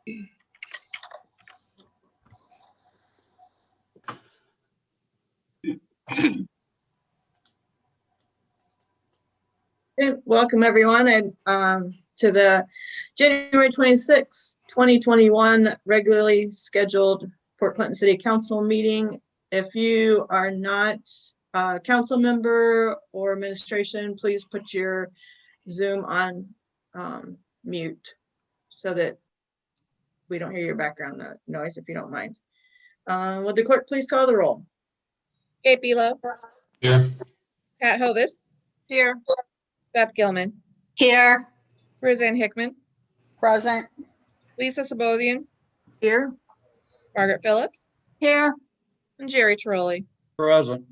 Okay, welcome everyone to the January 26, 2021 regularly scheduled Port Clinton City Council meeting. If you are not a council member or administration, please put your Zoom on mute so that we don't hear your background noise, if you don't mind. Would the clerk please call the roll? Kate Belo. Here. Pat Hovis. Here. Beth Gilman. Here. Roseanne Hickman. Present. Lisa Sabodian. Here. Margaret Phillips. Here. And Jerry Trolley. Present.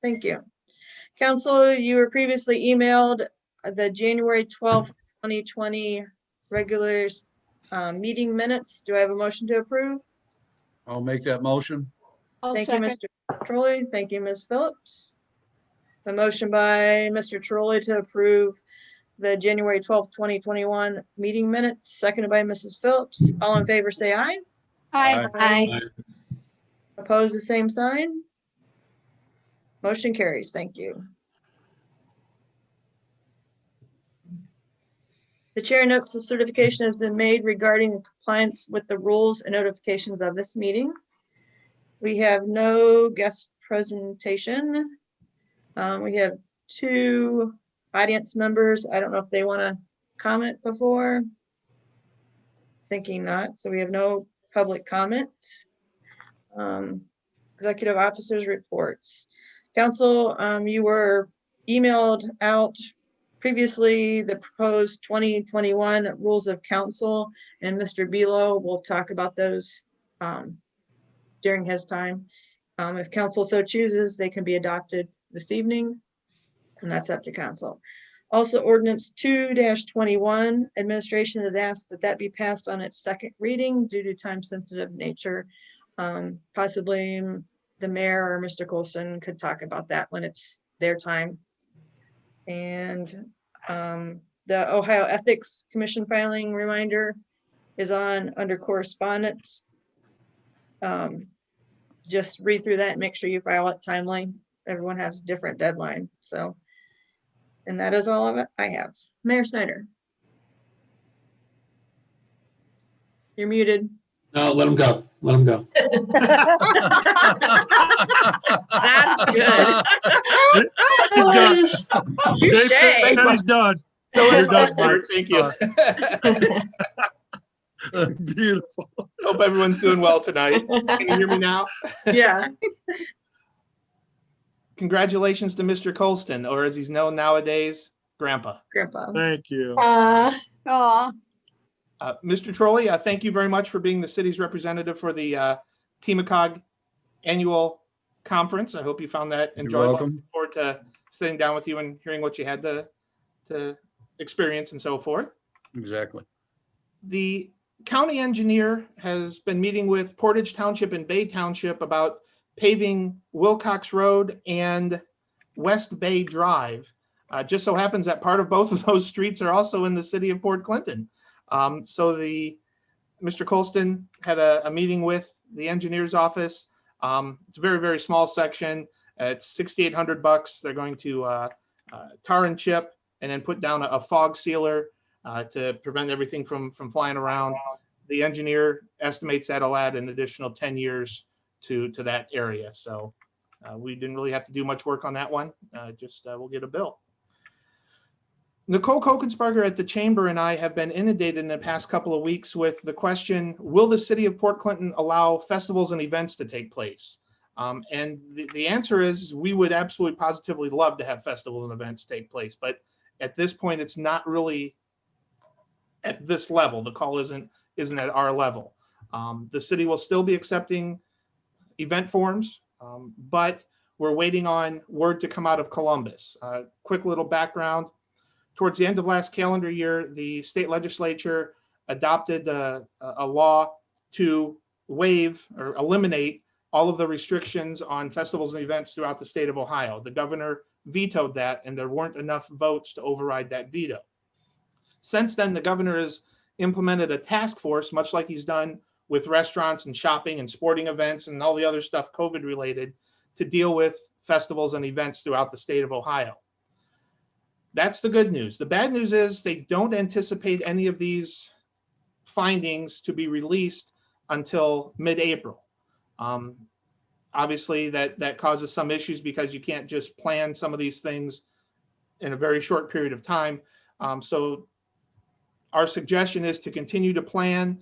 Thank you. Council, you were previously emailed the January 12th, 2020 regular meeting minutes. Do I have a motion to approve? I'll make that motion. Thank you, Mr. Trolley. Thank you, Ms. Phillips. A motion by Mr. Trolley to approve the January 12th, 2021 meeting minutes, seconded by Mrs. Phillips. All in favor, say aye. Aye. Aye. Opposed, the same sign. Motion carries. Thank you. The chair notes the certification has been made regarding compliance with the rules and notifications of this meeting. We have no guest presentation. We have 2 audience members. I don't know if they want to comment before. Thinking not. So we have no public comment. Executive officers reports. Council, you were emailed out previously the proposed 2021 rules of council, and Mr. Belo will talk about those during his time. If council so chooses, they can be adopted this evening, and that's up to council. Also, ordinance 2-21, administration has asked that that be passed on its second reading due to time-sensitive nature. Possibly the mayor or Mr. Colson could talk about that when it's their time. And the Ohio Ethics Commission filing reminder is on under correspondence. Just read through that and make sure you file it timely. Everyone has a different deadline. So, and that is all of it I have. Mayor Snyder. You're muted. No, let him go. Let him go. That's good. He's done. Touche. And he's done. You're done, Mike. Thank you. Beautiful. Hope everyone's doing well tonight. Can you hear me now? Yeah. Congratulations to Mr. Colston, or as he's known nowadays, Grandpa. Grandpa. Thank you. Mr. Trolley, thank you very much for being the city's representative for the TMACOG annual conference. I hope you found that enjoyable. welcome. Look forward to sitting down with you and hearing what you had to experience and so forth. Exactly. The county engineer has been meeting with Portage Township and Bay Township about paving Wilcox Road and West Bay Drive. Just so happens that part of both of those streets are also in the city of Port Clinton. So Mr. Colston had a meeting with the engineer's office. It's a very, very small section. It's $6,800. They're going to tar and chip and then put down a fog sealer to prevent everything from flying around. The engineer estimates that'll add an additional 10 years to that area. So we didn't really have to do much work on that one. We'll get a bill. Nicole Kokensparger at the Chamber and I have been inundated in the past couple of weeks with the question, will the city of Port Clinton allow festivals and events to take place? And the answer is we would absolutely positively love to have festivals and events take place. But at this point, it's not really at this level. The call isn't at our level. The city will still be accepting event forms, but we're waiting on word to come out of Columbus. Quick little background. Towards the end of last calendar year, the state legislature adopted a law to waive or eliminate all of the restrictions on festivals and events throughout the state of Ohio. The governor vetoed that, and there weren't enough votes to override that veto. Since then, the governor implemented a task force, much like he's done with restaurants and shopping and sporting events and all the other stuff COVID related, to deal with festivals and events throughout the state of Ohio. That's the good news. The bad news is they don't anticipate any of these findings to be released until mid-April. Obviously, that causes some issues because you can't just plan some of these things in a very short period of time. So our suggestion is to continue to plan,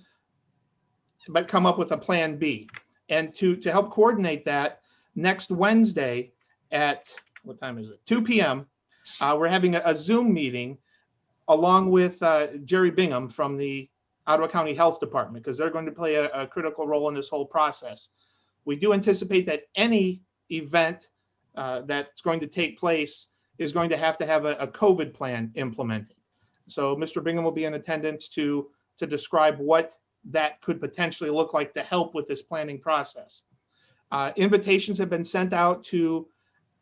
but come up with a plan B. And to help coordinate that, next Wednesday at, what time is it? 2 p.m., we're having a Zoom meeting along with Jerry Bingham from the Ottawa County Health Department, because they're going to play a critical role in this whole process. We do anticipate that any event that's going to take place is going to have a COVID plan implemented. So Mr. Bingham will be in attendance to describe what that could potentially look like to help with this planning process. Invitations have been sent out to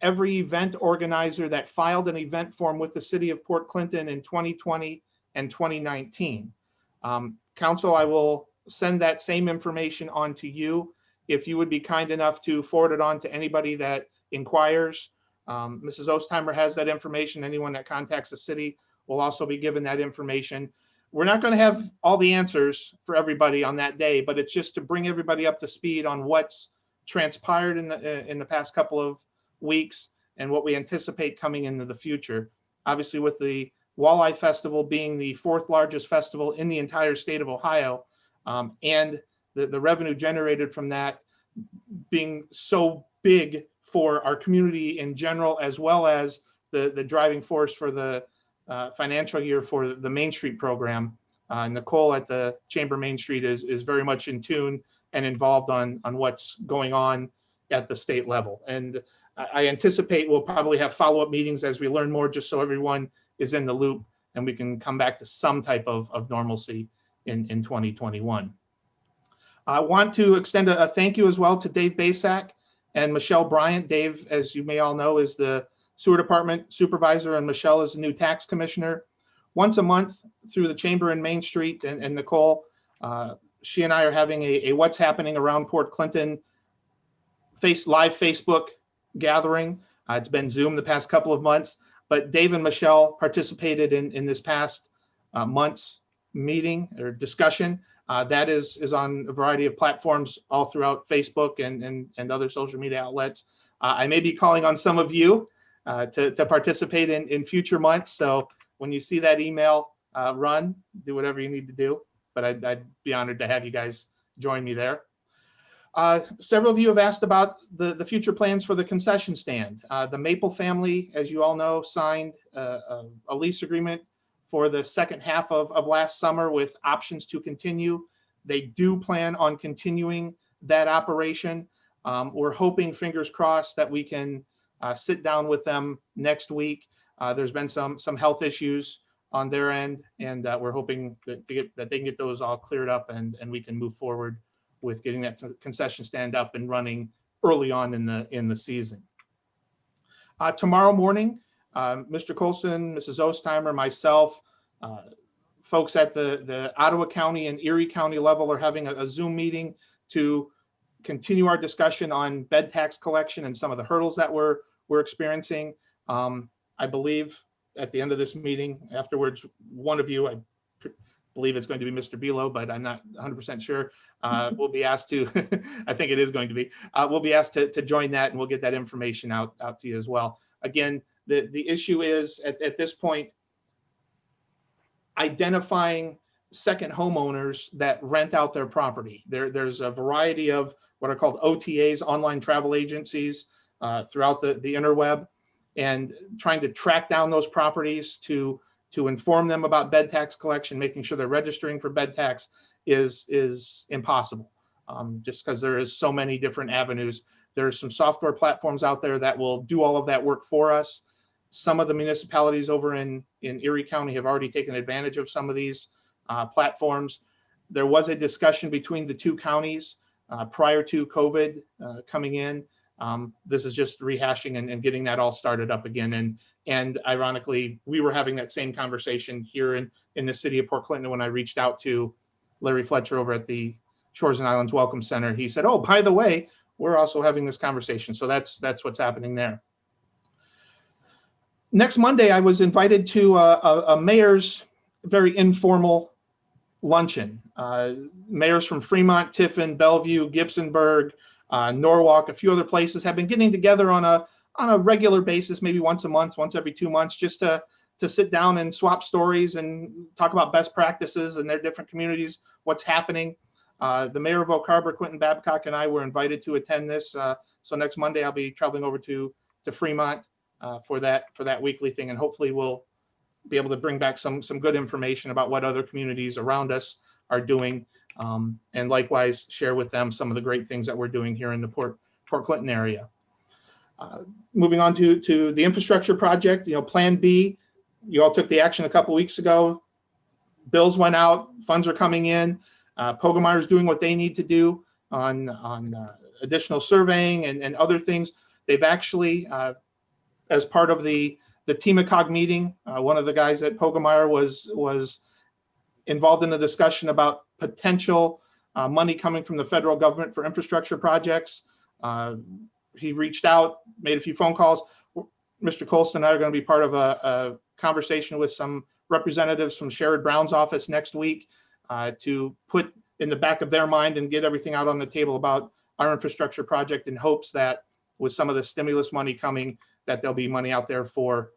every event organizer that filed an event form with the city of Port Clinton in 2020 and 2019. Council, I will send that same information on to you. If you would be kind enough to forward it on to anybody that inquires. Mrs. Ostheimer has that information. Anyone that contacts the city will also be given that information. We're not going to have all the answers for everybody on that day, but it's just to bring everybody up to speed on what's transpired in the past couple of weeks and what we anticipate coming into the future. Obviously, with the Walleye Festival being the 4th largest festival in the entire state of Ohio, and the revenue generated from that being so big for our community in general, as well as the driving force for the financial year for the Main Street program. Nicole at the Chamber Main Street is very much in tune and involved on what's going on at the state level. And I anticipate we'll probably have follow-up meetings as we learn more, just so everyone is in the loop and we can come back to some type of normalcy in 2021. I want to extend a thank you as well to Dave Basak and Michelle Bryant. Dave, as you may all know, is the sewer department supervisor, and Michelle is the new tax commissioner. Once a month through the Chamber and Main Street, and Nicole, she and I are having a What's Happening Around Port Clinton live Facebook gathering. It's been Zoom the past couple of months, but Dave and Michelle participated in this past month's meeting or discussion. That is on a variety of platforms all throughout Facebook and other social media outlets. I may be calling on some of you to participate in future months. So when you see that email, do whatever you need to do. But I'd be honored to have you guys join me there. Several of you have asked about the future plans for the concession stand. The Maple family, as you all know, signed a lease agreement for the second half of last summer with options to continue. They do plan on continuing that operation. We're hoping, fingers crossed, that we can sit down with them next week. There's been some health issues on their end, and we're hoping that they can get those all cleared up and we can move forward with getting that concession stand up and running early on in the season. Tomorrow morning, Mr. Colston, Mrs. Ostheimer, myself, folks at the Ottawa County and Erie County level are having a Zoom meeting to continue our discussion on bed tax collection and some of the hurdles that we're experiencing. I believe at the end of this meeting, afterwards, one of you, I believe it's going to be Mr. Bilo, but I'm not 100% sure, will be asked to, I think it is going to be, we'll be asked to join that, and we'll get that information out to you as well. Again, the issue is at this point, identifying second homeowners that rent out their property. There's a variety of what are called OTAs, online travel agencies, throughout the interweb, and trying to track down those properties to inform them about bed tax collection, making sure they're registering for bed tax is impossible, just because there is so many different avenues. There's some software platforms out there that will do all of that work for us. Some of the municipalities over in Erie County have already taken advantage of some of these platforms. There was a discussion between the two counties prior to COVID coming in This is just rehashing and getting that all started up again. And ironically, we were having that same conversation here in the city of Port Clinton when I reached out to Larry Fletcher over at the Shores and Islands Welcome Center. He said, "Oh, by the way, we're also having this conversation." So that's what's happening there. Next Monday, I was invited to a mayor's very informal luncheon. Mayors from Fremont, Tiffin, Bellevue, Gibsonburg, Norwalk, a few other places have been getting together on a regular basis, maybe once a month, once every 2 months, just to sit down and swap stories and talk about best practices in their different communities, what's happening. The mayor of Oak Harbor, Quentin Babcock, and I were invited to attend this. So next Monday, I'll be traveling over to Fremont for that weekly thing, and hopefully we'll be able to bring back some good information about what other communities around us are doing, and likewise share with them some of the great things that we're doing here in the Port Clinton area. Moving on to the infrastructure project, Plan B, you all took the action a couple weeks ago. Bills went out, funds are coming in. Pogemeyer is doing what they need to do on additional surveying and other things. They've actually, as part of the TMACOG meeting, one of the guys at Pogemeyer was involved in a discussion about potential money coming from the federal government for infrastructure projects. He reached out, made a few phone calls. Mr. Colston and I are going to be part of a conversation with some representatives from Sherrod Brown's office next week to put in the back of their mind and get everything out on the table about our infrastructure project, in hopes that with some of the stimulus money coming, that there'll be money out there for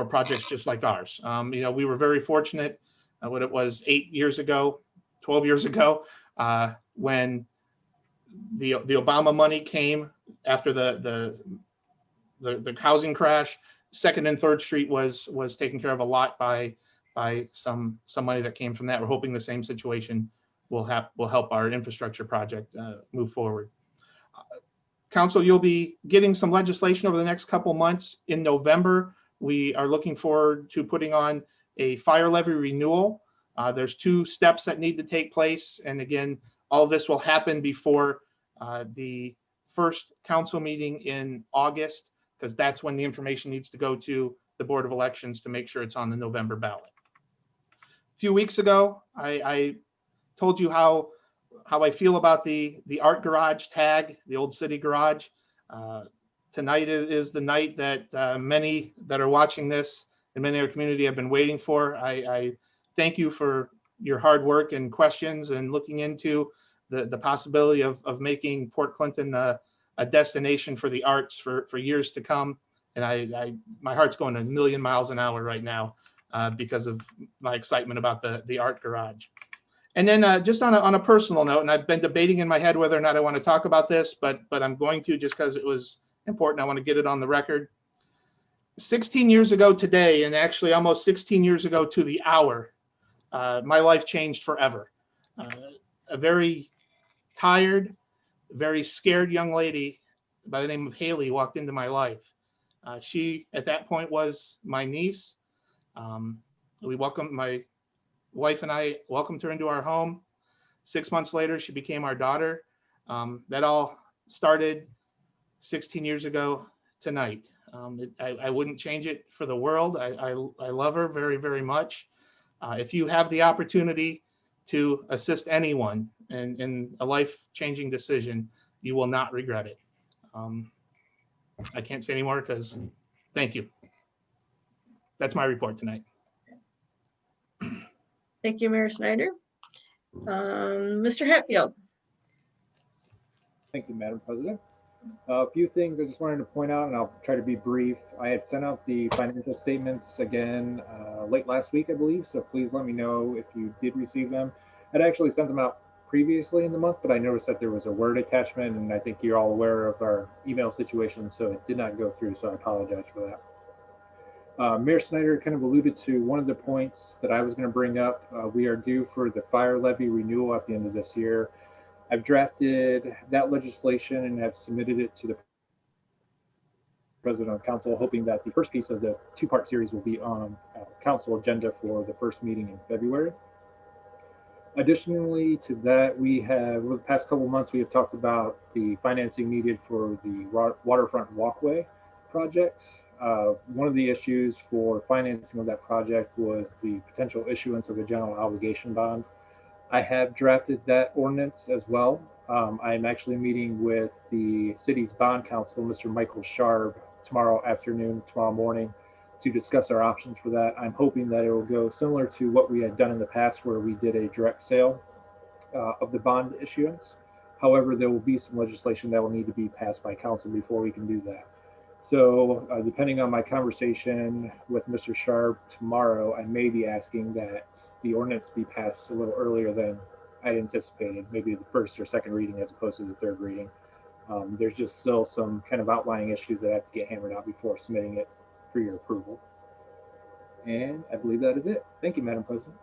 projects just like ours. We were very fortunate when it was 8 years ago, 12 years ago, when the Obama money came after the housing crash. Second and Third Street was taken care of a lot by some money that came from that. We're hoping the same situation will help our infrastructure project move forward. Council, you'll be getting some legislation over the next couple months. In November, we are looking forward to putting on a fire levy renewal. There's 2 steps that need to take place. And again, all of this will happen before the first council meeting in August, because that's when the information needs to go to the Board of Elections to make sure it's on the November ballot. A few weeks ago, I told you how I feel about the art garage tag, the old city garage. Tonight is the night that many that are watching this and many in our community have been waiting for. I thank you for your hard work and questions and looking into the possibility of making Port Clinton a destination for the arts for years to come. And my heart's going a million miles an hour right now because of my excitement about the art garage. And then just on a personal note, and I've been debating in my head whether or not I want to talk about this, but I'm going to, just because it was important. I want to get it on the record. 16 years ago today, and actually almost 16 years ago to the hour, my life changed forever. A very tired, very scared young lady by the name of Haley walked into my life. She, at that point, was my niece. My wife and I welcomed her into our home. 6 months later, she became our daughter. That all started 16 years ago tonight. I wouldn't change it for the world. I love her very, very much. If you have the opportunity to assist anyone in a life-changing decision, you will not regret it. I can't say anymore because thank you. That's my report tonight. Thank you, Mayor Snyder. Mr. Hatfield. Thank you, Madam President. A few things I just wanted to point out, and I'll try to be brief. I had sent out the financial statements again late last week, I believe, so please let me know if you did receive them. I'd actually sent them out previously in the month, but I noticed that there was a Word attachment, and I think you're all aware of our email situation, so it did not go through, so I apologize for that. Mayor Snyder kind of alluded to one of the points that I was going to bring up. We are due for the fire levy renewal at the end of this year. I've drafted that legislation and have submitted it to the President of Council, hoping that the first piece of the 2-part series will be on Council agenda for the first meeting in February. Additionally to that, we have, over the past couple of months, we have talked about the financing needed for the waterfront walkway project. One of the issues for financing of that project was the potential issuance of a general obligation bond. I have drafted that ordinance as well. I'm actually meeting with the city's bond counsel, Mr. Michael Sharb, tomorrow afternoon, tomorrow morning, to discuss our options for that. I'm hoping that it will go similar to what we had done in the past, where we did a direct sale of the bond issuance. However, there will be some legislation that will need to be passed by council before we can do that. So depending on my conversation with Mr. Sharp tomorrow, I may be asking that the ordinance be passed a little earlier than I anticipated, maybe the first or second reading as opposed to the third reading. There's just still some kind of outlying issues that have to get hammered out before submitting it for your approval. And I believe that is it. Thank you, Madam President.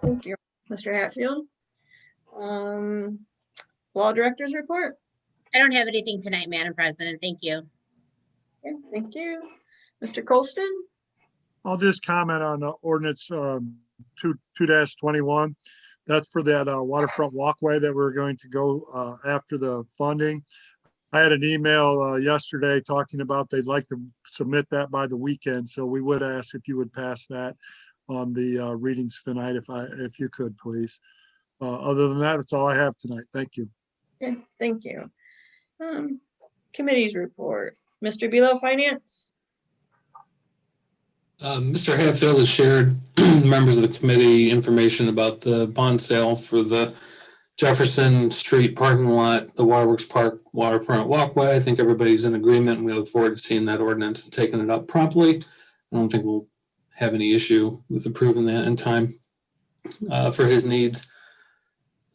Thank you, Mr. Hatfield. Law Director's report. I don't have anything tonight, Madam President. Thank you. Okay, thank you. Mr. Colston. I'll just comment on ordinance 2-21. That's for that waterfront walkway that we're going to go after the funding. I had an email yesterday talking about they'd like to submit that by the weekend. So we would ask if you would pass that on the readings tonight, if you could, please. Other than that, that's all I have tonight. Thank you. Okay, thank you. Committee's report. Mr. Bealow, Finance. Mr. Hatfield has shared members of the committee information about the bond sale for the Jefferson Street parking lot, the Waterworks Park waterfront walkway. I think everybody's in agreement, and we look forward to seeing that ordinance and taking it up promptly. I don't think we'll have any issue with approving that in time for his needs.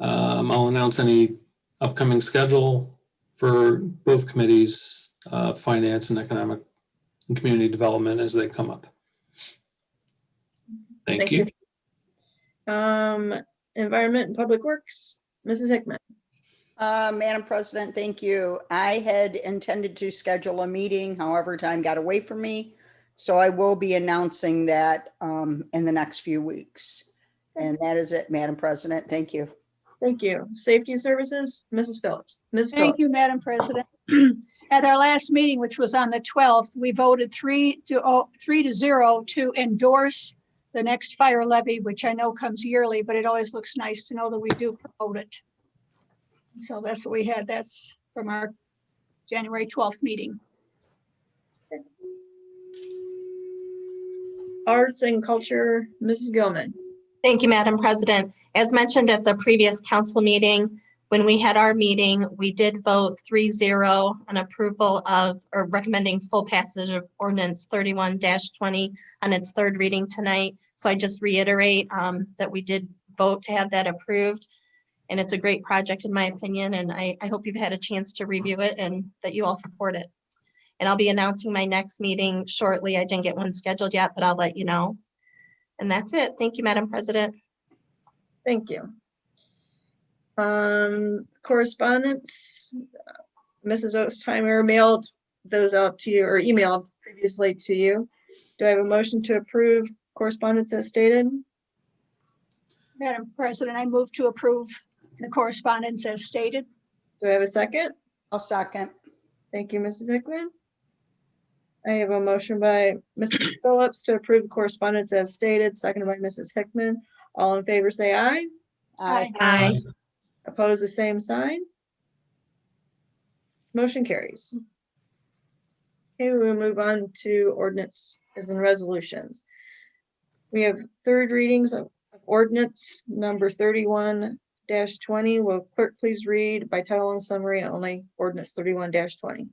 I'll announce any upcoming schedule for both committees, finance and economic and community development, as they come up. Thank you. Environment and Public Works, Mrs. Hickman. Madam President, thank you. I had intended to schedule a meeting, however, time got away from me. So I will be announcing that in the next few weeks. And that is it, Madam President. Thank you. Thank you. Safety Services, Mrs. Phillips. Ms. Thank you, Phillips. Madam President. At our last meeting, which was on the 12th, we voted 3-0 to endorse the next fire levy, which I know comes yearly, but it always looks nice to know that we do promote it. So that's what we had. That's from our January 12th meeting. Arts and Culture, Mrs. Gilman. Thank you, Madam President. As mentioned at the previous council meeting, when we had our meeting, we did vote 3-0 on approval of, or recommending full passage of ordinance 31-20 on its third reading tonight. So I just reiterate that we did vote to have that approved. And it's a great project in my opinion. And I hope you've had a chance to review it and that you all support it. And I'll be announcing my next meeting shortly. I didn't get one scheduled yet, but I'll let you know. And that's it. Thank you, Madam President. Thank you. Correspondence, Mrs. Ostheimer mailed those out to you or emailed previously to you. Do I have a motion to approve correspondence as stated? Madam President, I move to approve the correspondence as stated. Do I have a second? I'll second. Thank you, Mrs. Hickman. I have a motion by Mrs. Phillips to approve the correspondence as stated, seconded by Mrs. Hickman. All in favor, say aye. Aye. Aye. Oppose the same sign. Motion carries. Okay, we'll move on to ordinance as in resolutions. We have third readings of ordinance number 31-20. Will clerk please read by title and summary only ordinance 31-20.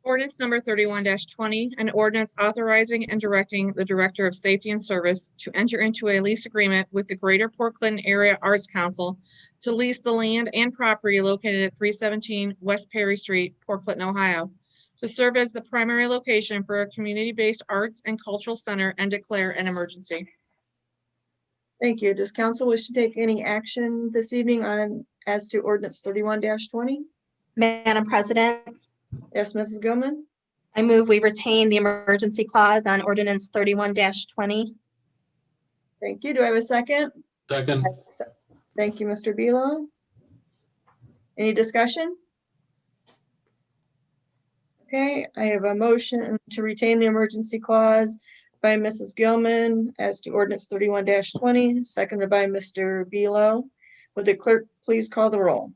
Ordinance number 31-20, an ordinance authorizing and directing the Director of Safety and Service to enter into a lease agreement with the Greater Port Clinton Area Arts Council to lease the land and property located at 317 West Perry Street, Port Clinton, Ohio, to serve as the primary location for a community-based arts and cultural center and declare an emergency. Thank you. Does council wish to take any action this evening on as to ordinance 31-20? Madam President, Yes, Mrs. Gilman. I move we retain the emergency clause on ordinance 31-20. Thank you. Do I have a second? Second. Thank you, Mr. Bealow. Any discussion? Okay, I have a motion to retain the emergency clause by Mrs. Gilman as to ordinance 31-20, seconded by Mr. Bealow. Would the clerk please call the roll?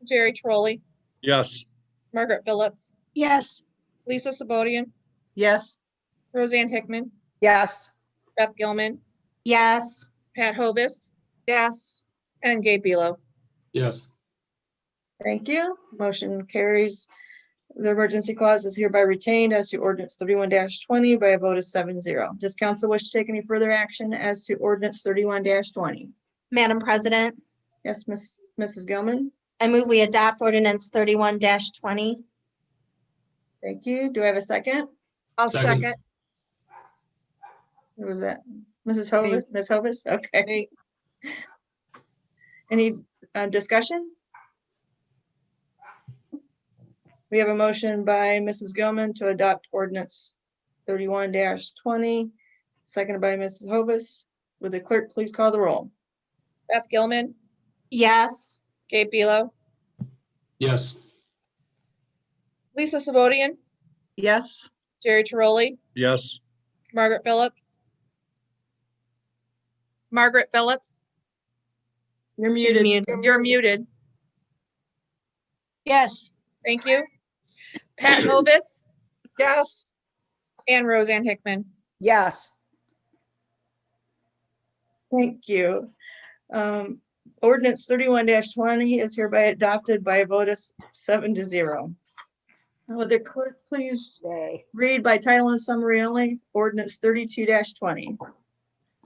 Jerry Trolley, Yes. Margaret Phillips, yes, Lisa Sabodian, Yes. Roseanne Hickman, Yes. Beth Gilman, Yes. Pat Hovis, Yes. and Gabe Belo. Yes. Thank you. Motion carries. The emergency clause is hereby retained as to ordinance 31-20 by a vote of 7-0. Does council wish to take any further action as to ordinance 31-20? Madam President, Yes, Mrs. Gilman. I move we adopt ordinance 31-20. Thank you. Do I have a second? I'll second. Who was that? Mrs. Hovis? Ms. Hovis? Okay. Any discussion? We have a motion by Mrs. Gilman to adopt ordinance 31-20, seconded by Mrs. Hovis. Would the clerk please call the roll? Beth Gilman, Yes. Gabe Belo, Yes. Lisa Sabodian, Yes. Jerry Trolley, Yes. Margaret Phillips. You're She's muted. muted. You're muted. yes, Thank you. Pat Hovis. Yes. And Roseanne Hickman. Yes. Thank you. Ordinance 31-20 is hereby adopted by a vote of 7-0. Would the clerk please read by title and summary only, ordinance 32-20?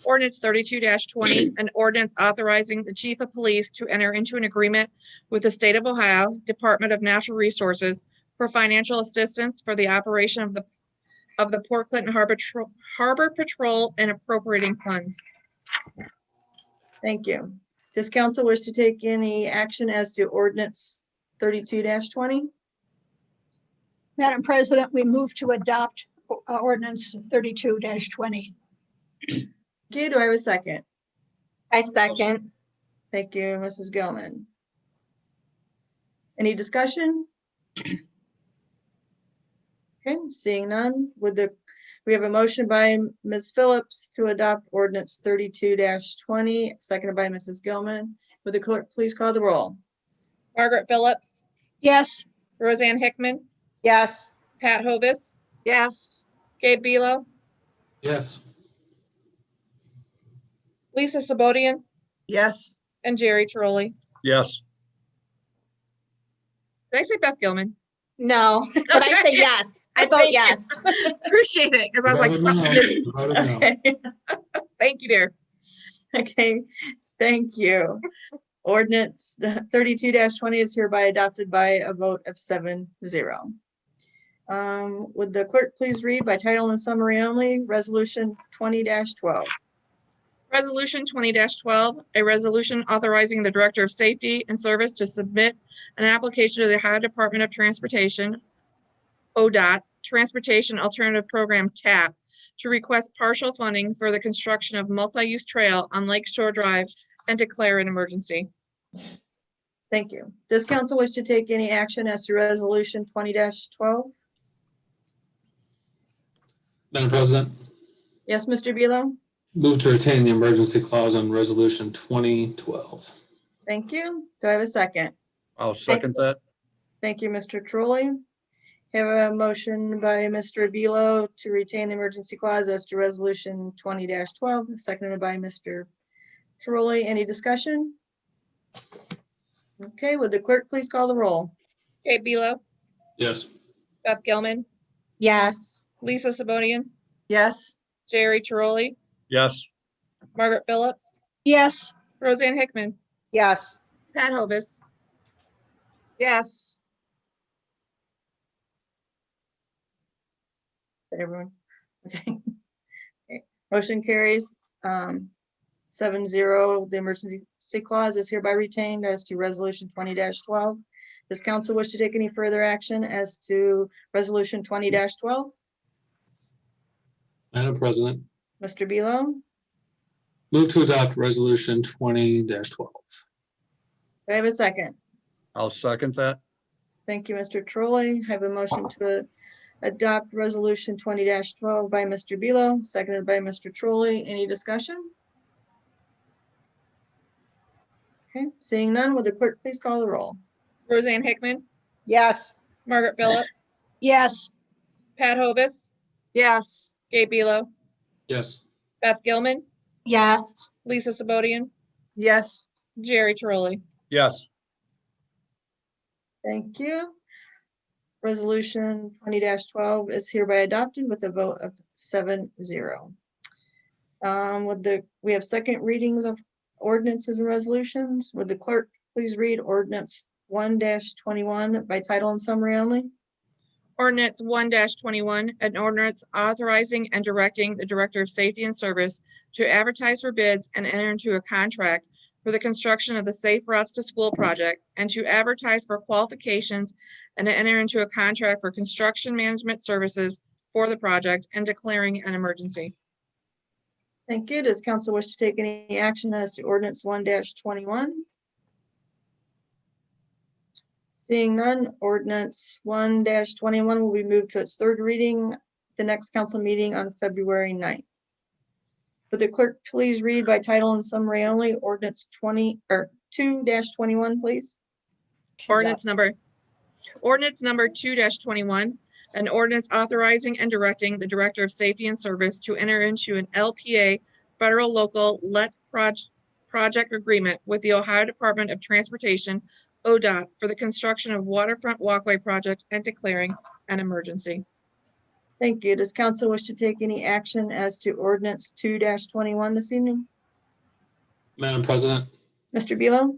Ordinance 32-20, an ordinance authorizing the chief of police to enter into an agreement with the state of Ohio Department of Natural Resources for financial assistance for the operation of the Port Clinton Harbor Patrol and appropriating funds. Thank you. Does council wish to take any action as to ordinance 32-20? Madam President, we move to adopt ordinance 32-20. Okay, do I have a second? I second. Thank you, Mrs. Gilman. Any discussion? Okay, seeing none, we have a motion by Ms. Phillips to adopt ordinance 32-20, seconded by Mrs. Gilman. Would the clerk please call the roll? Margaret Phillips, Yes, Roseanne Hickman, Yes. Pat Hovis. Yes. Gabe Belo, Yes. Lisa Sabodian, Yes. and Jerry Trolley. Yes. Did I say Beth Gilman? No, but I say yes. I vote Thank you. yes. Appreciate it, because I was Voted no. like, Voted no. Okay, thank you, dear. okay, thank you. Ordinance 32-20 is hereby adopted by a vote of 7-0. Would the clerk please read by title and summary only, resolution 20-12? Resolution 20-12, a resolution authorizing the Director of Safety and Service to submit an application to the Ohio Department of Transportation, ODOT, Transportation Alternative Program, TAP, to request partial funding for the construction of multi-use trail on Lake Shore Drive and declare an emergency. Thank you. Does council wish to take any action as to resolution 20-12? Madam President, Yes, Mr. Bealow? move to retain the emergency clause on resolution 2012. Thank you. Do I have a second? I'll second that. Thank you, Mr. Trolley. Have a motion by Mr. Bealow to retain the emergency clause as to resolution 20-12, seconded by Mr. Trolley. Any discussion? Okay, would the clerk please call the roll? Gabe Belo, Yes. Beth Gilman, Yes. Lisa Sabodian, Yes. Jerry Trolley, Yes. Margaret Phillips, yes, Roseanne Hickman, Yes. Pat Hovis. Yes. Everyone, okay. Okay. Motion carries 7-0. The emergency clause is hereby retained as to resolution 20-12. Does council wish to take any further action as to resolution 20-12? Madam President, Mr. Bealow? Move to adopt resolution 20-12. Do I have a second? I'll second that. Thank you, Mr. Trolley. I have a motion to adopt resolution 20-12 by Mr. Bealow, seconded by Mr. Trolley. Any discussion? Okay, seeing none, will the clerk please call the roll? Roseanne Hickman, Yes. Margaret Phillips, Yes. Pat Hovis, Yes. Gabe Belo, Yes. Beth Gilman, yes, Lisa Sabodian, Yes. Jerry Trolley. Yes, Thank you. Resolution 20-12 is hereby adopted with a vote of 7-0. We have second readings of ordinances and resolutions. Would the clerk please read ordinance 1-21 by title and summary only? Ordinance 1-21, an ordinance authorizing and directing the Director of Safety and Service to advertise for bids and enter into a contract for the construction of the Safe Routes to School project and to advertise for qualifications and to enter into a contract for construction management services for the project and declaring an emergency. Thank you. Does council wish to take any action as to ordinance 1-21? Seeing none, ordinance 1-21 will be moved to its third reading, the next council meeting on February 9th. Would the clerk please read by title and summary only, ordinance 2-21, please? Ordinance number 2-21, an ordinance authorizing and directing the Director of Safety and Service to enter into an LPA federal local let project agreement with the Ohio Department of Transportation, ODOT, for the construction of waterfront walkway project and declaring an emergency. Thank you. Does council wish to take any action as to ordinance 2-21 this evening? Madam President, Mr. Bealow?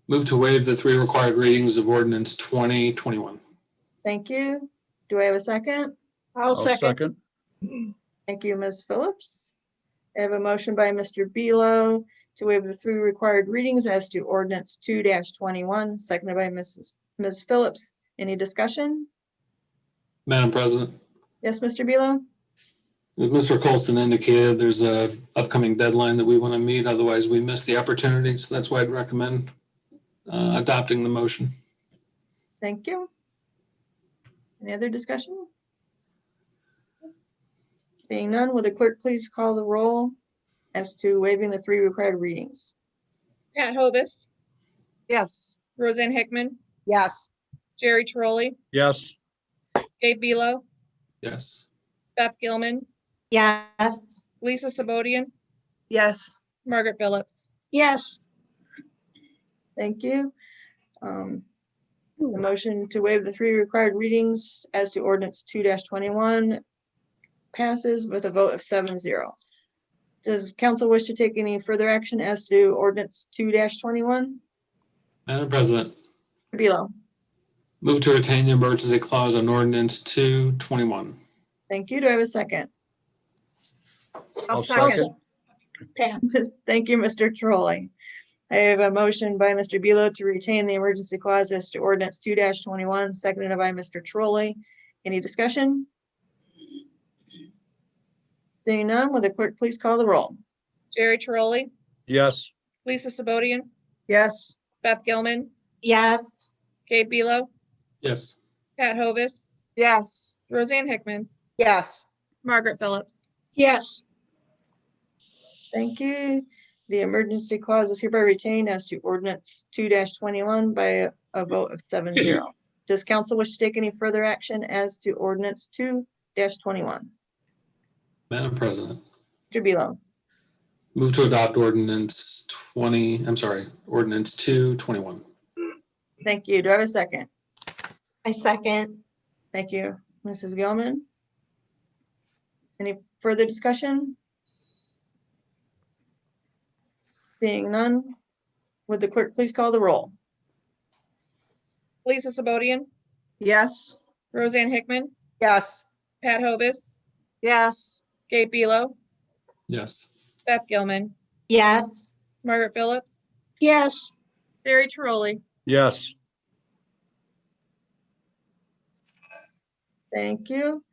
move to waive the 3 required readings of ordinance 2021. Thank you. Do I have a second? I'll I'll second. second. Thank you, Ms. Phillips. I have a motion by Mr. Bealow to waive the 3 required readings as to ordinance 2-21, seconded by Ms. Phillips. Any discussion? Madam President, Yes, Mr. Bealow? as Mr. Colston indicated, there's a upcoming deadline that we want to meet, otherwise we miss the opportunity. So that's why I'd recommend adopting the motion. Thank you. Any other discussion? Seeing none, will the clerk please call the roll as to waiving the 3 required readings? Pat Hovis, Yes. Roseanne Hickman, Yes. Jerry Trolley, Yes, Gabe Belo, Yes. Beth Gilman, yes, Lisa Sabodian, Yes. Margaret Phillips. Yes. Thank you. The motion to waive the 3 required readings as to ordinance 2-21 passes with a vote of 7-0. Does council wish to take any further action as to ordinance 2-21? Madam President, Bealow? move to retain the emergency clause on ordinance 2-21. Thank you. Do I have a second? I'll second. Pam. Thank you, Mr. Trolley. I have a motion by Mr. Bealow to retain the emergency clause as to ordinance 2-21, seconded by Mr. Trolley. Any discussion? Seeing none, will the clerk please call the roll? Jerry Trolley, yes, Lisa Sabodian, Yes. Beth Gilman, yes, Gabe Belo, Yes. Pat Hovis, Yes. Roseanne Hickman, Yes. Margaret Phillips. Yes. Thank you. The emergency clause is hereby retained as to ordinance 2-21 by a vote of 7-0. Does council wish to take any further action as to ordinance 2-21? Madam President, Mr. Bealow? move to adopt ordinance 2-21. Thank you. Do I have a second? I second, Thank you, Mrs. Gilman. Any further discussion? Seeing none, would the clerk please call the roll? Lisa Sabodian, Yes. Roseanne Hickman, Yes. Pat Hovis, Yes. Gabe Belo, Yes. Beth Gilman, yes, Margaret Phillips, Yes. Jerry Trolley. yes, Thank you.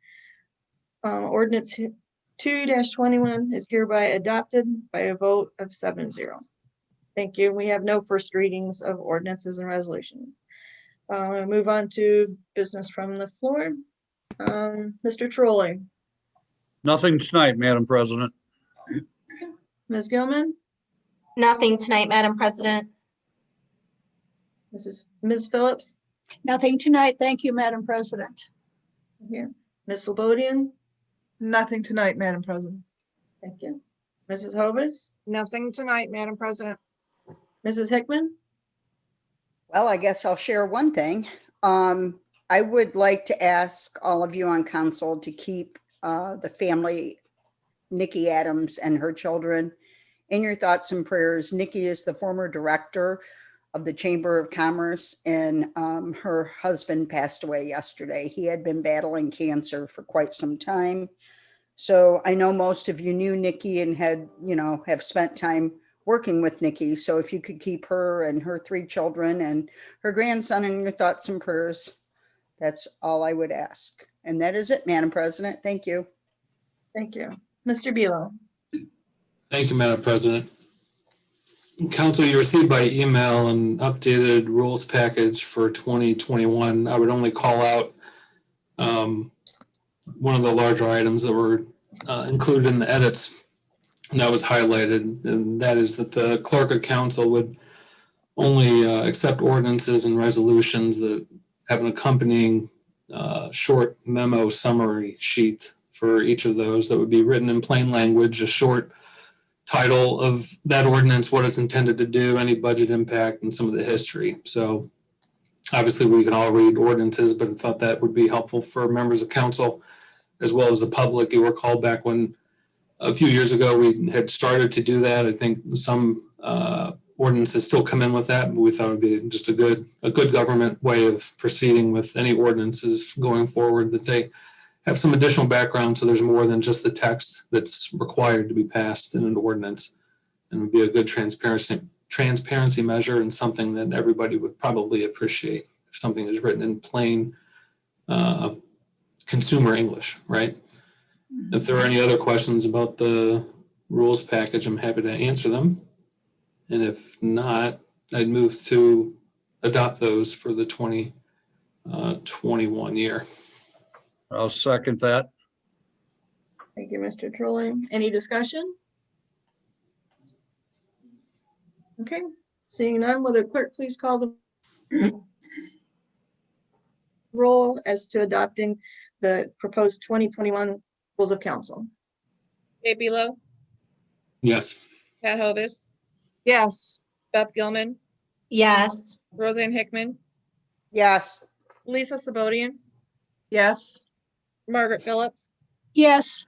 Ordinance 22-21 is hereby adopted by a vote of 7-0. Thank you. We have no first readings of ordinances and resolution. Move on to business from the floor. Mr. Trolley, Nothing tonight, Madam President. Ms. Gilman, Nothing tonight, Madam President. Ms. Phillips, Nothing tonight. Thank you, Madam President. here, Ms. Slobodian, Nothing tonight, Madam President. thank you. Mrs. Hovis, Nothing tonight, Madam President. Mrs. Hickman, Well, I guess I'll share one thing. I would like to ask all of you on council to keep the family, Nikki Adams and her children, in your thoughts and prayers. Nikki is the former director of the Chamber of Commerce, and her husband passed away yesterday. He had been battling cancer for quite some time. So I know most of you knew Nikki and had, have spent time working with Nikki. So if you could keep her and her 3 children and her grandson in your thoughts and prayers, that's all I would ask. And that is it, Madam President. Thank you. thank you. Mr. Bealow, Thank you, Madam President. Council, you received by email an updated rules package for 2021. I would only call out one of the larger items that were included in the edits, and that was highlighted, and that is that the clerk of council would only accept ordinances and resolutions that have an accompanying short memo summary sheet for each of those that would be written in plain language, a short title of that ordinance, what it's intended to do, any budget impact, and some of the history. So obviously we can all read ordinances, but I thought that would be helpful for members of council as well as the public. You recall back when a few years ago we had started to do that. I think some ordinances still come in with that, but we thought it would be just a good government way of proceeding with any ordinances going forward, that they have some additional background so there's more than just the text that's required to be passed in an ordinance, and would be a good transparency measure and something that everybody would probably appreciate if something is written in plain consumer English, right? If there are any other questions about the rules package, I'm happy to answer them. And if not, I'd move to adopt those for the 2021 year. I'll second that. thank you, Mr. Trolley. Any discussion? Okay, seeing none, will the clerk please call the roll as to adopting the proposed 2021 rules of council? Gabe Below, Yes. Pat Hovis, Yes. Beth Gilman, Yes. Roseanne Hickman, Yes. Lisa Sabodian, Yes. Margaret Phillips, Yes.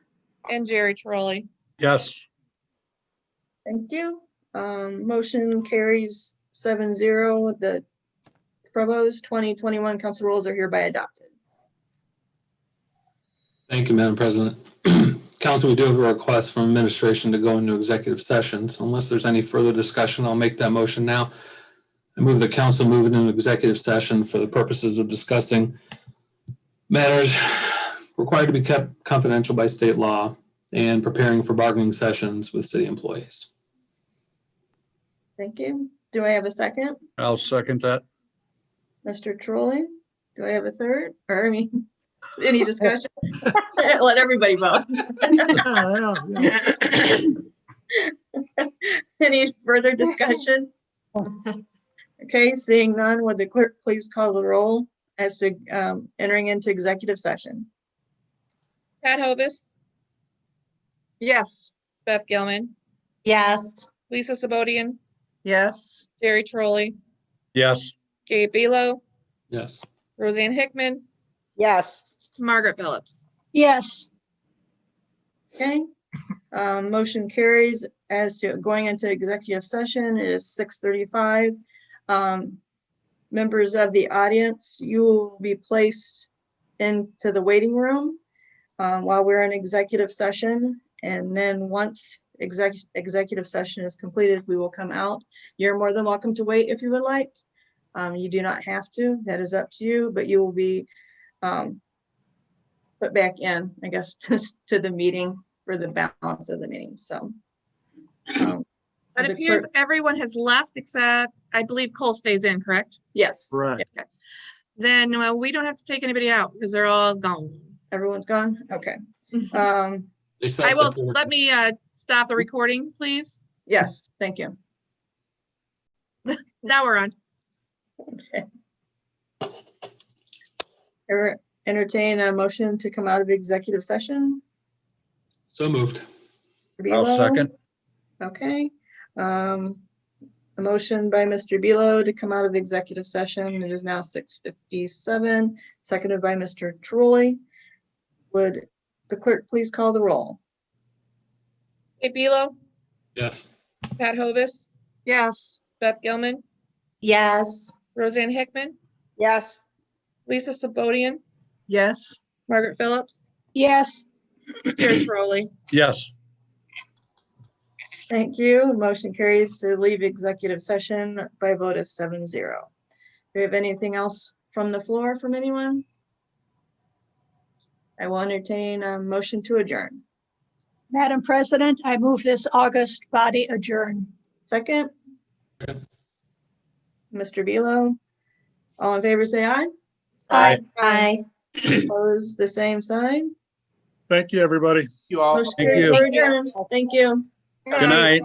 and Jerry Trolley. Yes, Thank you. Motion carries 7-0. The proposed 2021 council rules are hereby adopted. Thank you, Madam President. Council, we do have a request from administration to go into executive sessions. Unless there's any further discussion, I'll make that motion now. I move the council move into executive session for the purposes of discussing matters required to be kept confidential by state law and preparing for bargaining sessions with city employees. Thank you. Do I have a second? I'll second that. Mr. Trolley? Do I have a third? Or, I mean, any discussion? Let everybody vote. Yeah, yeah. Any further discussion? Okay, seeing none, would the clerk please call the roll as to entering into executive session? Pat Hovis, Yes. Beth Gilman, Yes. Lisa Sabodian, Yes. Jerry Trolley, Yes, Gabe Below, Yes. Roseanne Hickman, Yes. Margaret Phillips. Yes. Okay, motion carries as to going into executive session. It is 6:35. Members of the audience, you will be placed into the waiting room while we're in executive session. And then once executive session is completed, we will come out. You're more than welcome to wait if you would like. You do not have to, that is up to you, but you will be put back in, I guess, to the meeting for the balance of the meeting, so. It the appears clerk- everyone has left except, I believe Cole stays in, correct? Yes, Correct. Then we don't have to take anybody out because they're all gone. everyone's gone, okay. They still I have to will, approve it. let me stop the recording, please. Yes, thank you. Now we're on. Okay. Entertain a motion to come out of executive session. So moved. I'll Belo? second. Okay. A motion by Mr. Belo to come out of executive session. It is now 6:57, seconded by Mr. Troy. Would the clerk please call the roll? Kate Belo, Yes. Pat Hovis, Yes. Beth Gilman, Yes. Roseanne Hickman, Yes. Lisa Sabodian, Yes. Margaret Phillips, Yes. Terry Crowley. Yes. Thank you. Motion carries to leave executive session by a vote of 7-0. Do we have anything else from the floor from anyone? I will entertain a motion to adjourn. Madam President, I move this August body adjourn. Second, Second. Mr. Belo. All in favor, say aye. Aye. Aye. Opposed, the same sign. Thank you, everybody. You all. Motion Thank carries you. to adjourn. Thank you. Good night.